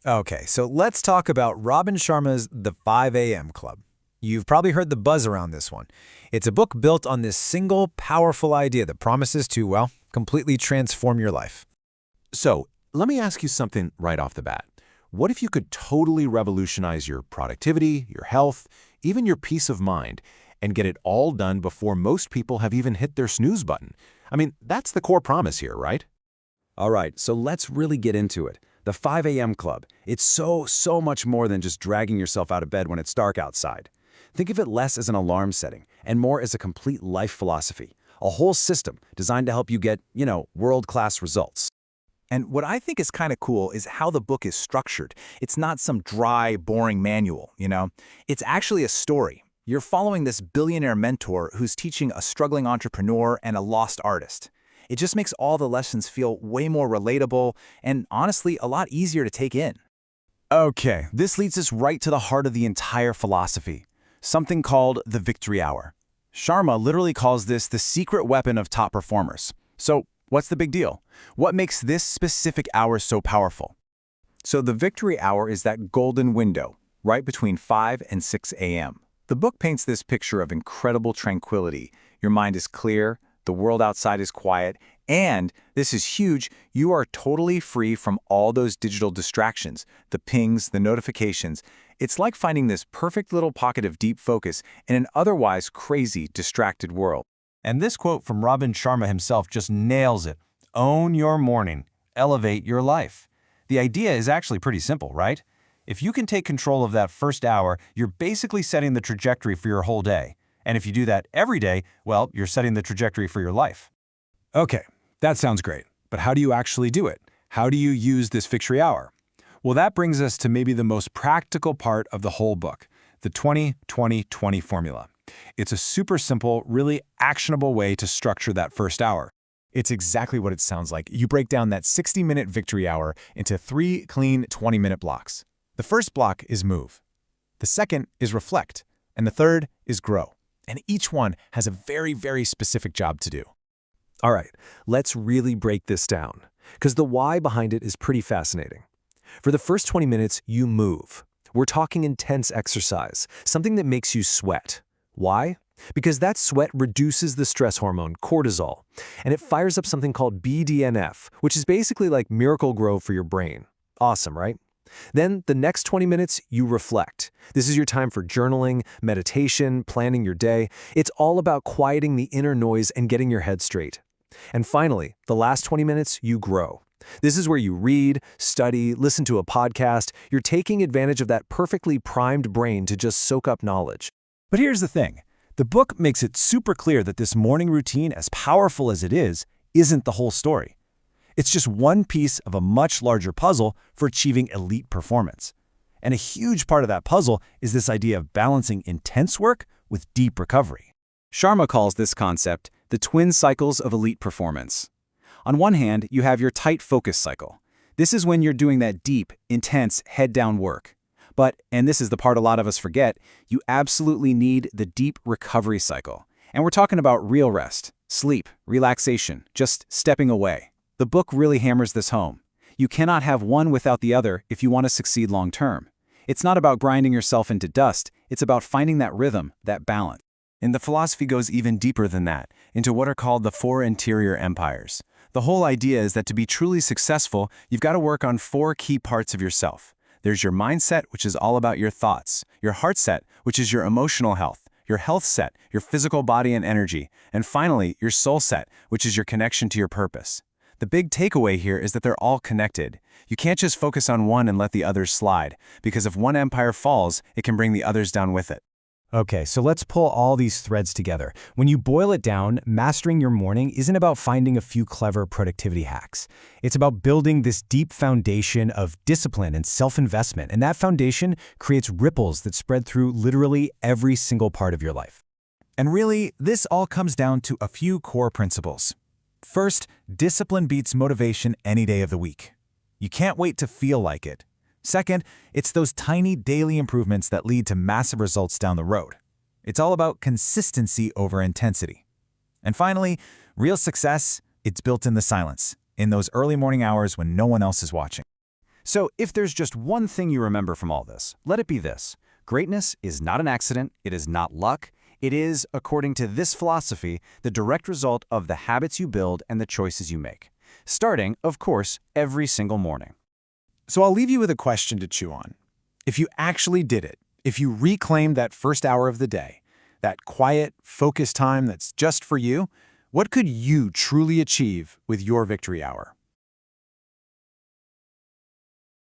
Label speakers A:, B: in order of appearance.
A: Okay, so let's talk about Robin Sharma's The 5 a.m. Club. You've probably heard the buzz around this one. It's a book built on this single, powerful idea that promises to, well, completely transform your life.
B: So, let me ask you something right off the bat. What if you could totally revolutionize your productivity, your health, even your peace of mind, and get it all done before most people have even hit their snooze button? I mean, that's the core promise here, right?
C: All right, so let's really get into it. The 5 a.m. Club. It's so much more than just dragging yourself out of bed when it's dark outside. Think of it less as an alarm setting and more as a complete life philosophy, a whole system designed to help you get, world-class results.
D: And what I think is kind of cool is how the book is structured. It's not some dry, boring manual. It's actually a story. You're following this billionaire mentor who's teaching a struggling entrepreneur and a lost artist. It just makes all the lessons feel way more relatable and, honestly, a lot easier to take in.
C: Okay, this leads us right to the heart of the entire philosophy, something called the victory hour. Sharma literally calls this the secret weapon of top performers. So, what's the big deal? What makes this specific hour so powerful?
D: So the victory hour is that golden window, right between 5 and 6 a.m. The book paints this picture of incredible tranquility. Your mind is clear, the world outside is quiet, and, this is huge, you are totally free from all those digital distractions, the pings, the notifications. It's like finding this perfect little pocket of deep focus in an otherwise crazy, distracted world.
C: And this quote from Robin Sharma himself just nails it. Own your morning. Elevate your life. The idea is actually pretty simple, right? If you can take control of that first hour, you're basically setting the trajectory for your whole day. And if you do that every day, well, you're setting the trajectory for your life.
A: Okay, that sounds great. But how do you actually do it? How do you use this victory hour? Well, that brings us to maybe the most practical part of the whole book, the 20-20-20 formula. It's a super simple, really actionable way to structure that first hour. It's exactly what it sounds like. You break down that 60-minute victory hour into 3 clean 20-minute blocks. The first block is move. The second is reflect. And the third is grow. And each one has a very specific job to do.
E: All right, let's really break this down, because the why behind it is pretty fascinating. For the first 20 minutes, you move. We're talking intense exercise, something that makes you sweat. Why? Because that sweat reduces the stress hormone, cortisol, and it fires up something called BDNF, which is basically like Miracle-Gro for your brain. Awesome, right? Then the next 20 minutes, you reflect. This is your time for journaling, meditation, planning your day. It's all about quieting the inner noise and getting your head straight. And finally, the last 20 minutes, you grow. This is where you read, study, listen to a podcast. You're taking advantage of that perfectly primed brain to just soak up knowledge.
A: But here's the thing. The book makes it super clear that this morning routine, as powerful as it is, isn't the whole story. It's just one piece of a much larger puzzle for achieving elite performance. And a huge part of that puzzle is this idea of balancing intense work with deep recovery.
C: Sharma calls this concept the twin cycles of elite performance. On one hand, you have your tight focus cycle. This is when you're doing that deep, intense, head-down work. But, and this is the part a lot of us forget, you absolutely need the deep recovery cycle. And we're talking about real rest, sleep, relaxation, just stepping away. The book really hammers this home. You cannot have one without the other if you want to succeed long-term. It's not about grinding yourself into dust, it's about finding that rhythm, that balance. And the philosophy goes even deeper than that, into what are called the 4 interior empires. The whole idea is that to be truly successful, you've got to work on 4 key parts of yourself. There's your mindset, which is all about your thoughts, your heart set, which is your emotional health, your health set, your physical body and energy, and finally, your soul set, which is your connection to your purpose. The big takeaway here is that they're all connected. You can't just focus on one and let the others slide, because if one empire falls, it can bring the others down with it.
A: Okay, so let's pull all these threads together. When you boil it down, mastering your morning isn't about finding a few clever productivity hacks. It's about building this deep foundation of discipline and self-investment, and that foundation creates ripples that spread through literally every single part of your life. And really, this all comes down to a few core principles. First, discipline beats motivation any day of the week. You can't wait to feel like it. Second, it's those tiny daily improvements that lead to massive results down the road. It's all about consistency over intensity. And finally, real success, it's built in the silence, in those early morning hours when no one else is watching.
C: So if there's just one thing you remember from all this, let it be this. Greatness is not an accident, it is not luck. It is, according to this philosophy, the direct result of the habits you build and the choices you make. Starting, of course, every single morning.
A: So I'll leave you with a question to chew on. If you actually did it, if you reclaimed that first hour of the day, that quiet, focused time that's just for you, what could you truly achieve with your victory hour?